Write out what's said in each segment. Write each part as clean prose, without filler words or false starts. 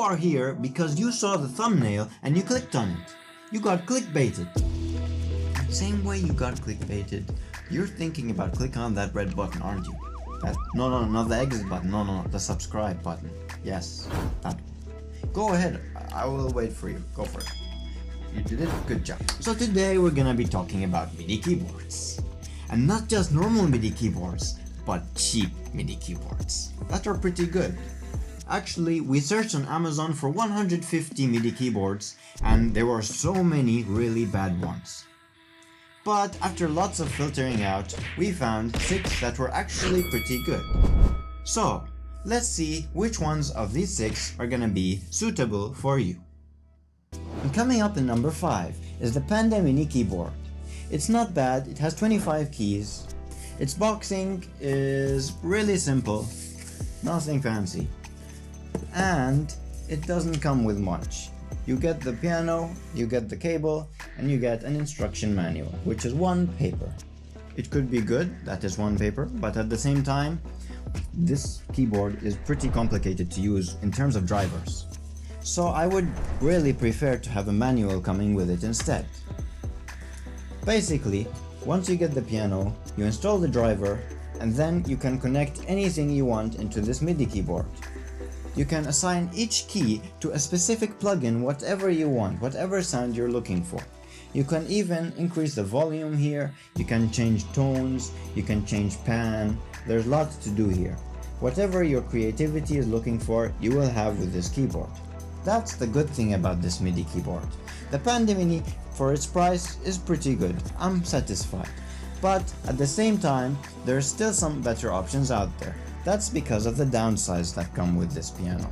you are here because you saw the thumbnail and you clicked on it. You got clickbaited. The same way you got clickbaited, you're thinking about clicking on that red button, aren't you? No, not the exit button, no, the subscribe button. Yes, that one. Go ahead, I will wait for you, go for it. You did it, good job. So today we're gonna be talking about MIDI keyboards. And not just normal MIDI keyboards, but cheap MIDI keyboards that are pretty good. Actually, we searched on Amazon for 150 MIDI keyboards and there were so many really bad ones. But after lots of filtering out, we found 6 that were actually pretty good. So, let's see which ones of these 6 are gonna be suitable for you. And coming up in number 5 is the Panda MINI keyboard. It's not bad, it has 25 keys. Its boxing is really simple, nothing fancy. And it doesn't come with much. You get the piano, you get the cable, and you get an instruction manual, which is 1 paper. It could be good, that is 1 paper, but at the same time, this keyboard is pretty complicated to use in terms of drivers. So I would really prefer to have a manual coming with it instead. Basically, once you get the piano, you install the driver, and then you can connect anything you want into this MIDI keyboard. You can assign each key to a specific plugin, whatever you want, whatever sound you're looking for. You can even increase the volume here, you can change tones, you can change pan, there's lots to do here. Whatever your creativity is looking for, you will have with this keyboard. That's the good thing about this MIDI keyboard. The Panda Mini, for its price, is pretty good, I'm satisfied. But at the same time, there's still some better options out there. That's because of the downsides that come with this piano.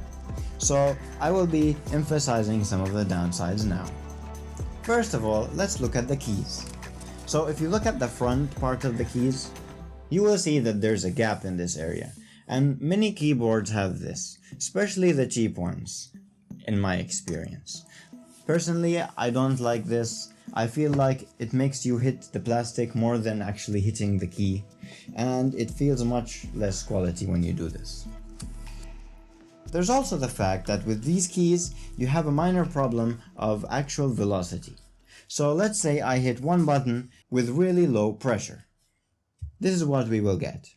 So I will be emphasizing some of the downsides now. First of all, let's look at the keys. So if you look at the front part of the keys, you will see that there's a gap in this area. And many keyboards have this, especially the cheap ones, in my experience. Personally, I don't like this. I feel like it makes you hit the plastic more than actually hitting the key, and it feels much less quality when you do this. There's also the fact that with these keys, you have a minor problem of actual velocity. So let's say I hit one button with really low pressure. This is what we will get.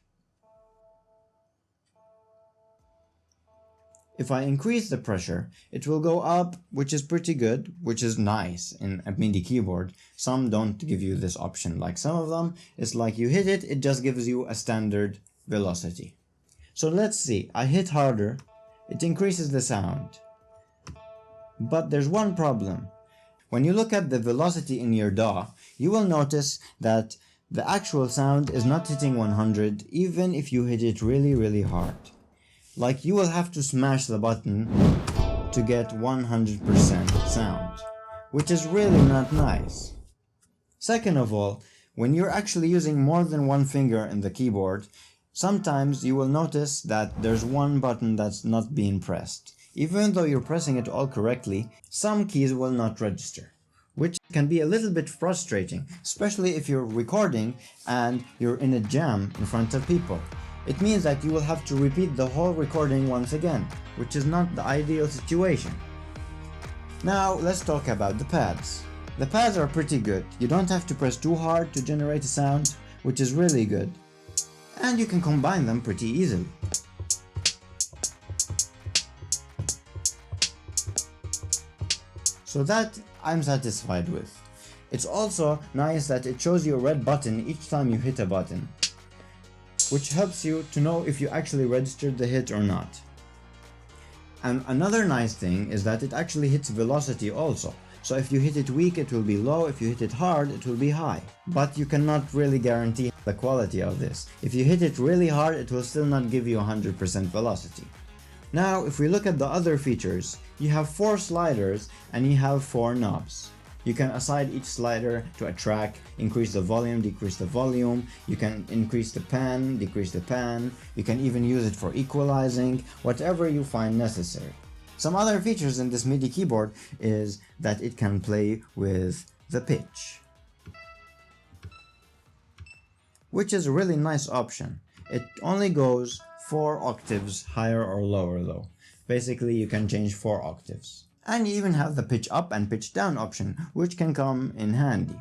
If I increase the pressure, it will go up, which is pretty good, which is nice in a MIDI keyboard. Some don't give you this option, like some of them, it's like you hit it, it just gives you a standard velocity. So let's see, I hit harder, it increases the sound. But there's one problem. When you look at the velocity in your DAW, you will notice that the actual sound is not hitting 100, even if you hit it really hard. Like you will have to smash the button to get 100% sound, which is really not nice. Second of all, when you're actually using more than one finger in the keyboard, sometimes you will notice that there's one button that's not being pressed. Even though you're pressing it all correctly, some keys will not register, which can be a little bit frustrating, especially if you're recording and you're in a jam in front of people. It means that you will have to repeat the whole recording once again, which is not the ideal situation. Now let's talk about the pads. The pads are pretty good. You don't have to press too hard to generate a sound, which is really good. And you can combine them pretty easily. So that I'm satisfied with. It's also nice that it shows you a red button each time you hit a button, which helps you to know if you actually registered the hit or not. And another nice thing is that it actually hits velocity also. So if you hit it weak, it will be low, if you hit it hard, it will be high. But you cannot really guarantee the quality of this. If you hit it really hard, it will still not give you 100% velocity. Now, if we look at the other features, you have 4 sliders and you have 4 knobs. You can assign each slider to a track, increase the volume, decrease the volume, you can increase the pan, decrease the pan, you can even use it for equalizing, whatever you find necessary. Some other features in this MIDI keyboard is that it can play with the pitch, which is a really nice option. It only goes 4 octaves higher or lower though. Basically, you can change 4 octaves. And you even have the pitch up and pitch down option, which can come in handy.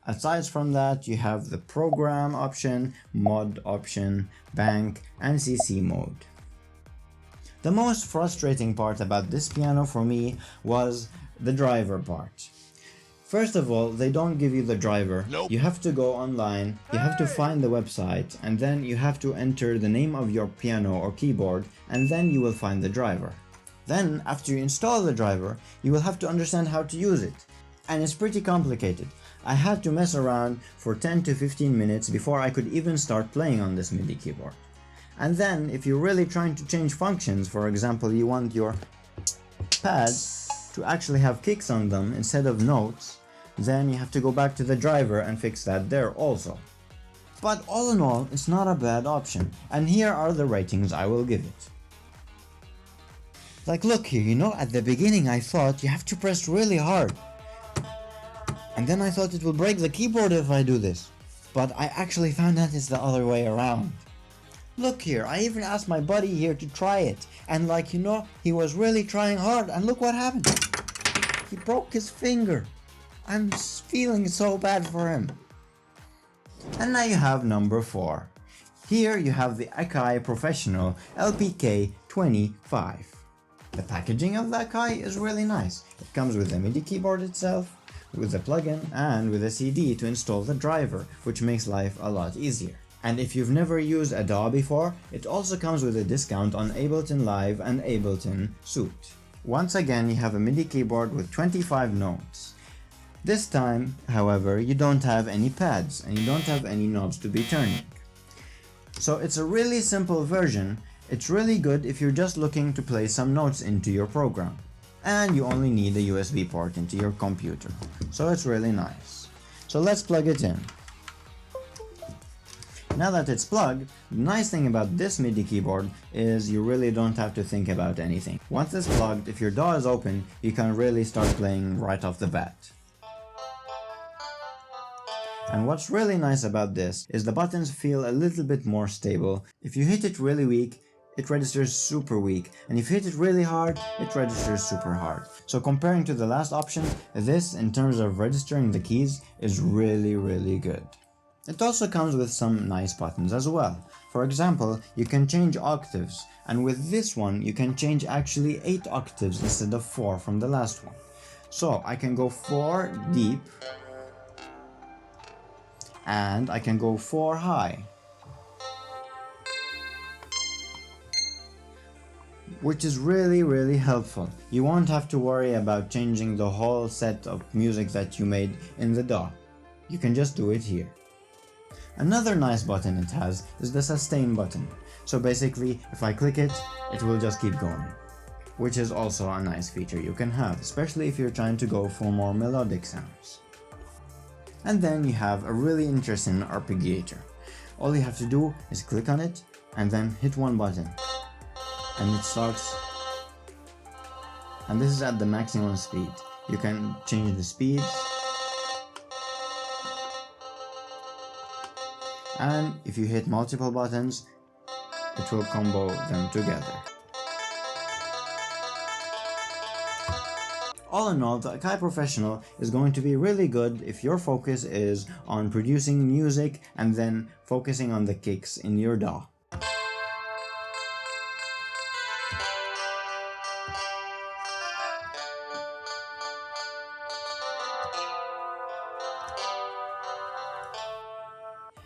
Aside from that, you have the program option, mod option, bank, and CC mode. The most frustrating part about this piano for me was the driver part. First of all, they don't give you the driver. Nope. You have to go online, you have to find the website, and then you have to enter the name of your piano or keyboard, and then you will find the driver. Then, after you install the driver, you will have to understand how to use it. And it's pretty complicated. I had to mess around for 10 to 15 minutes before I could even start playing on this MIDI keyboard. And then, if you're really trying to change functions, for example, you want your pads to actually have kicks on them instead of notes, then you have to go back to the driver and fix that there also. But all in all, it's not a bad option, and here are the ratings I will give it. Like, look here, you know, at the beginning I thought you have to press really hard. And then I thought it will break the keyboard if I do this. But I actually found out it's the other way around. Look here, I even asked my buddy here to try it, and like, you know, he was really trying hard, and look what happened. He broke his finger. I'm feeling so bad for him. And now you have number 4. Here you have the Akai Professional LPK 25. The packaging of the Akai is really nice. It comes with the MIDI keyboard itself, with the plugin, and with a CD to install the driver, which makes life a lot easier. And if you've never used a DAW before, it also comes with a discount on Ableton Live and Ableton Suite. Once again, you have a MIDI keyboard with 25 notes. This time, however, you don't have any pads and you don't have any knobs to be turning. So it's a really simple version. It's really good if you're just looking to play some notes into your program. And you only need a USB port into your computer. So it's really nice. So let's plug it in. Now that it's plugged, the nice thing about this MIDI keyboard is you really don't have to think about anything. Once it's plugged, if your DAW is open, you can really start playing right off the bat. And what's really nice about this is the buttons feel a little bit more stable. If you hit it really weak, it registers super weak, and if you hit it really hard, it registers super hard. So comparing to the last option, this, in terms of registering the keys, is really good. It also comes with some nice buttons as well. For example, you can change octaves, and with this one you can change actually 8 octaves instead of 4 from the last one. So I can go 4 deep, and I can go 4 high, which is really helpful. You won't have to worry about changing the whole set of music that you made in the DAW. You can just do it here. Another nice button it has is the sustain button. So basically, if I click it, it will just keep going, which is also a nice feature you can have, especially if you're trying to go for more melodic sounds. And then you have a really interesting arpeggiator. All you have to do is click on it and then hit one button, and it starts. And this is at the maximum speed. You can change the speed, and if you hit multiple buttons, it will combo them together. All in all, the Akai Professional is going to be really good if your focus is on producing music and then focusing on the kicks in your DAW.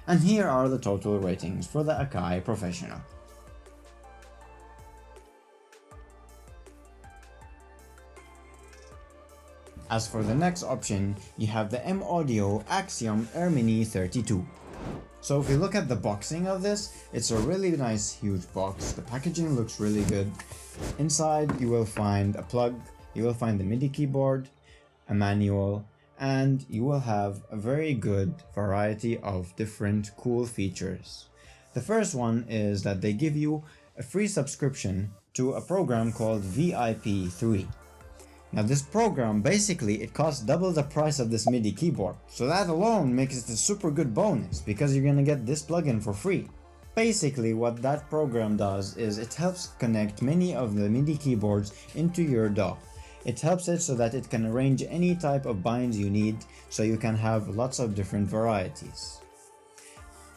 And here are the total ratings for the Akai Professional. As for the next option, you have the M-audio Axiom Mini 32. So if you look at the boxing of this, it's a really nice huge box. The packaging looks really good. Inside you will find a plug, you will find the MIDI keyboard, a manual, and you will have a very good variety of different cool features. The first one is that they give you a free subscription to a program called VIP3. Now this program, basically it costs double the price of this MIDI keyboard, so that alone makes it a super good bonus because you're gonna get this plugin for free. Basically, what that program does is it helps connect many of the MIDI keyboards into your DAW. It helps it so that it can arrange any type of binds you need, so you can have lots of different varieties.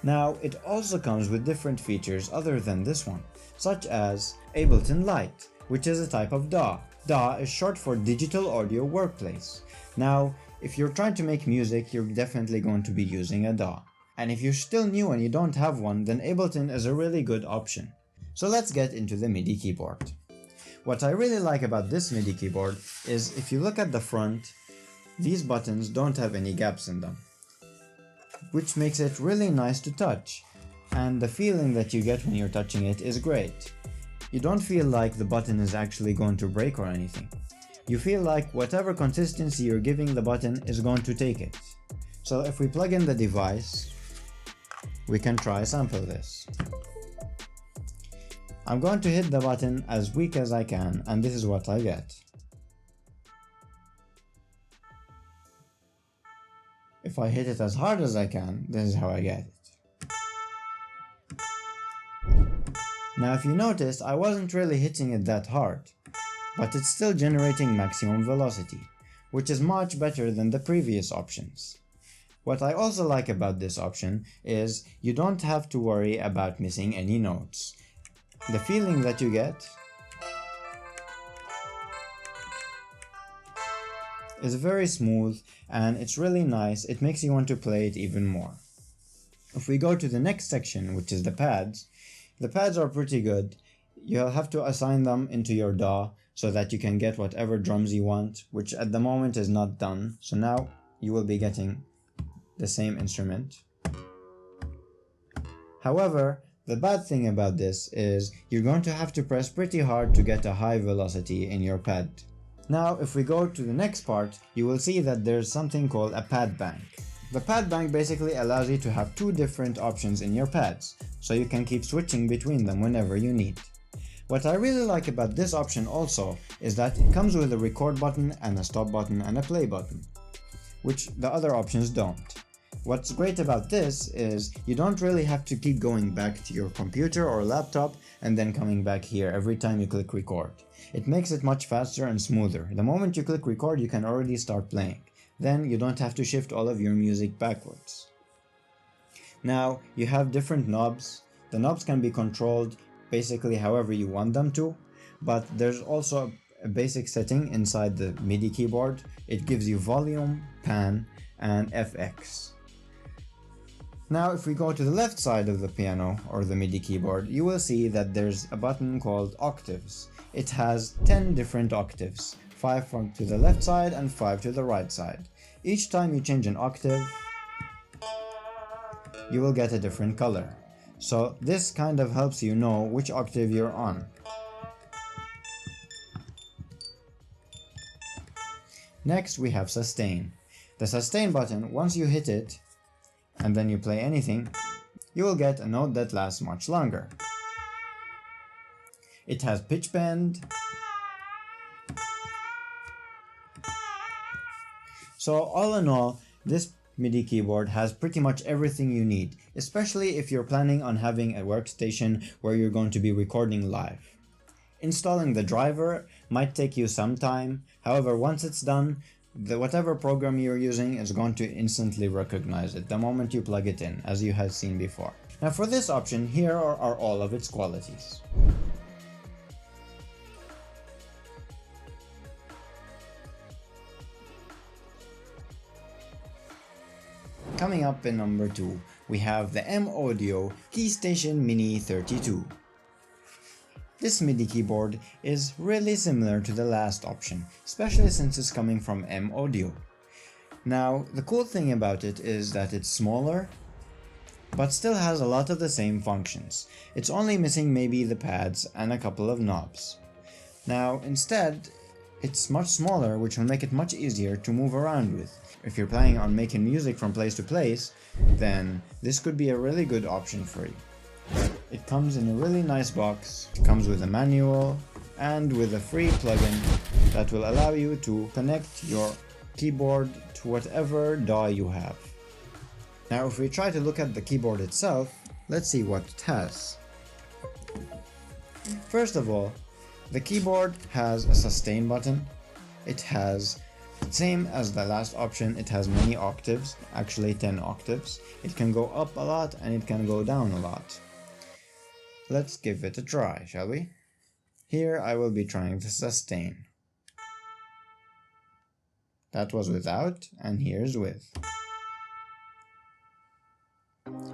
Now, it also comes with different features other than this one, such as Ableton Lite, which is a type of DAW. DAW is short for Digital Audio Workplace. Now, if you're trying to make music, you're definitely going to be using a DAW. And if you're still new and you don't have one, then Ableton is a really good option. So let's get into the MIDI keyboard. What I really like about this MIDI keyboard is if you look at the front, these buttons don't have any gaps in them, which makes it really nice to touch, and the feeling that you get when you're touching it is great. You don't feel like the button is actually going to break or anything. You feel like whatever consistency you're giving the button is going to take it. So if we plug in the device, we can try sample this. I'm going to hit the button as weak as I can, and this is what I get. If I hit it as hard as I can, this is how I get it. Now if you noticed, I wasn't really hitting it that hard, but it's still generating maximum velocity, which is much better than the previous options. What I also like about this option is you don't have to worry about missing any notes. The feeling that you get is very smooth and it's really nice. It makes you want to play it even more. If we go to the next section, which is the pads are pretty good. You'll have to assign them into your DAW so that you can get whatever drums you want, which at the moment is not done. So now you will be getting the same instrument. However, the bad thing about this is you're going to have to press pretty hard to get a high velocity in your pad. Now if we go to the next part, you will see that there's something called a pad bank. The pad bank basically allows you to have two different options in your pads, so you can keep switching between them whenever you need. What I really like about this option also is that it comes with a record button and a stop button and a play button, which the other options don't. What's great about this is you don't really have to keep going back to your computer or laptop and then coming back here every time you click record. It makes it much faster and smoother. The moment you click record, you can already start playing. Then you don't have to shift all of your music backwards. Now you have different knobs. The knobs can be controlled basically however you want them to, but there's also a basic setting inside the MIDI keyboard. It gives you volume, pan, and FX. Now if we go to the left side of the piano or the MIDI keyboard, you will see that there's a button called octaves. It has 10 different octaves, 5 to the left side and 5 to the right side. Each time you change an octave, you will get a different color. So this kind of helps you know which octave you're on. Next we have sustain. The sustain button, once you hit it, and then you play anything, you will get a note that lasts much longer. It has pitch bend. So all in all, this MIDI keyboard has pretty much everything you need, especially if you're planning on having a workstation where you're going to be recording live. Installing the driver might take you some time, however once it's done, whatever program you're using is going to instantly recognize it the moment you plug it in, as you have seen before. Now for this option, here are all of its qualities. Coming up in number 2, we have the M-audio Keystation Mini 32. This MIDI keyboard is really similar to the last option, especially since it's coming from M-audio. Now, the cool thing about it is that it's smaller, but still has a lot of the same functions. It's only missing maybe the pads and a couple of knobs. Now, instead, it's much smaller, which will make it much easier to move around with. If you're planning on making music from place to place, then this could be a really good option for you. It comes in a really nice box. It comes with a manual and with a free plugin that will allow you to connect your keyboard to whatever DAW you have. Now if we try to look at the keyboard itself, Let's see what it has. First of all, the keyboard has a sustain button. It has, same as the last option, it has many octaves, actually 10 octaves. It can go up a lot and it can go down a lot. Let's give it a try, shall we? Here I will be trying the sustain. That was without, and here's with.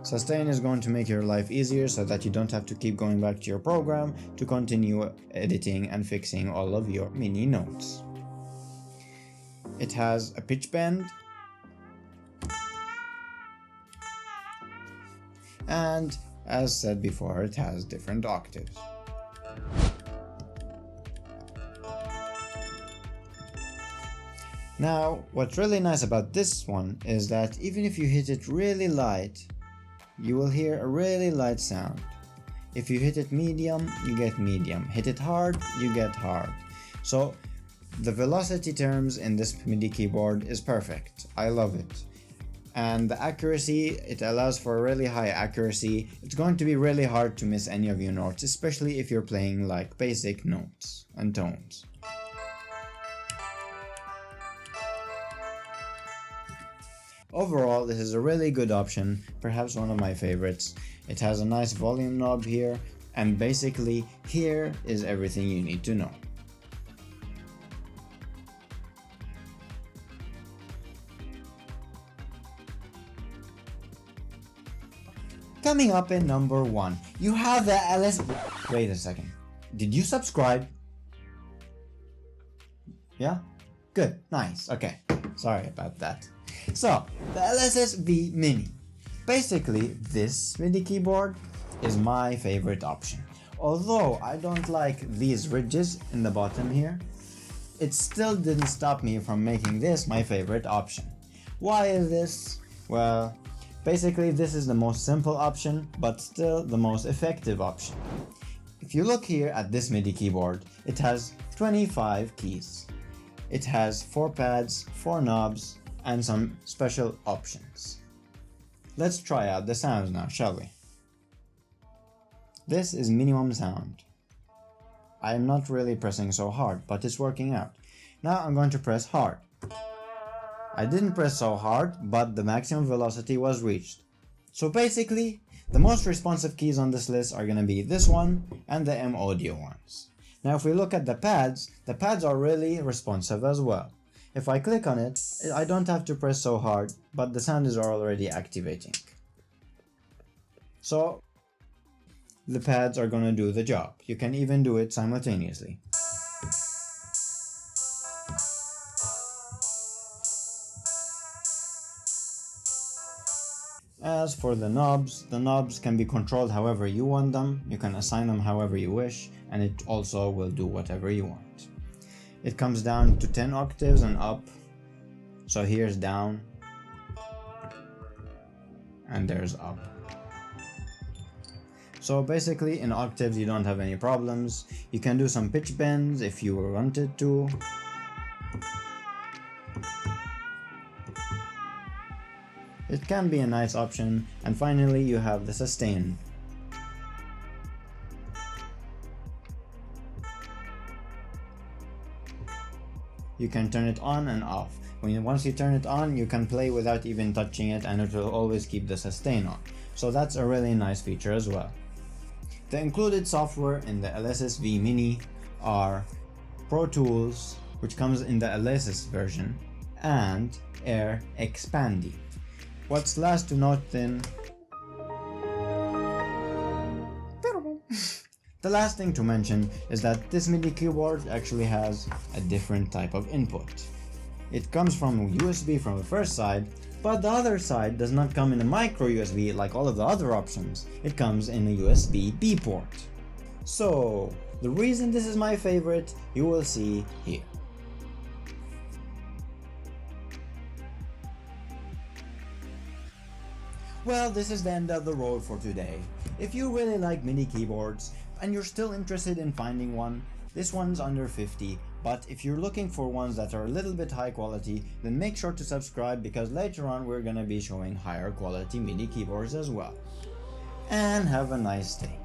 Sustain is going to make your life easier so that you don't have to keep going back to your program to continue editing and fixing all of your MIDI notes. It has a pitch bend and, as said before, it has different octaves. Now, what's really nice about this one is that even if you hit it really light, you will hear a really light sound. If you hit it medium, you get medium. Hit it hard, you get hard. So the velocity terms in this MIDI keyboard is perfect. I love it. And the accuracy, it allows for a really high accuracy. It's going to be really hard to miss any of your notes, especially if you're playing like basic notes and tones. Overall, this is a really good option, perhaps one of my favorites. It has a nice volume knob here, and basically here is everything you need to know. Coming up in number 1, you have the Alesis. Wait a second. Did you subscribe? Yeah? Good. Nice. Okay. Sorry about that. So, the Alesis V Mini. Basically, this MIDI keyboard is my favorite option. Although I don't like these ridges in the bottom here, it still didn't stop me from making this my favorite option. Why is this? Well, basically this is the most simple option, but still the most effective option. If you look here at this MIDI keyboard, it has 25 keys. It has 4 pads, 4 knobs, and some special options. Let's try out the sounds now, shall we? This is minimum sound. I am not really pressing so hard, but it's working out. Now I'm going to press hard. I didn't press so hard, but the maximum velocity was reached. So basically, the most responsive keys on this list are gonna be this one and the M-audio ones. Now if we look at the pads are really responsive as well. If I click on it, I don't have to press so hard, but the sound is already activating. So the pads are gonna do the job. You can even do it simultaneously. As for the knobs can be controlled however you want them. You can assign them however you wish, and it also will do whatever you want. It comes down to 10 octaves and up. So here's down, and there's up. So basically in octaves you don't have any problems. You can do some pitch bends if you wanted to. It can be a nice option. And finally you have the sustain. You can turn it on and off. Once you turn it on, you can play without even touching it, and it will always keep the sustain on. So that's a really nice feature as well. The included software in the Alesis V Mini are Pro Tools, which comes in the Alesis version, and Air Expandy. What's last to note then? The last thing to mention is that this MIDI keyboard actually has a different type of input. It comes from USB from the first side, but the other side does not come in a micro USB like all of the other options. It comes in a USB-B port. So, the reason this is my favorite, you will see here. Well, this is the end of the road for today. If you really like MIDI keyboards, and you're still interested in finding one, this one's under 50, but if you're looking for ones that are a little bit high quality, then make sure to subscribe, because later on we're gonna be showing higher quality MIDI keyboards as well. and have a nice day.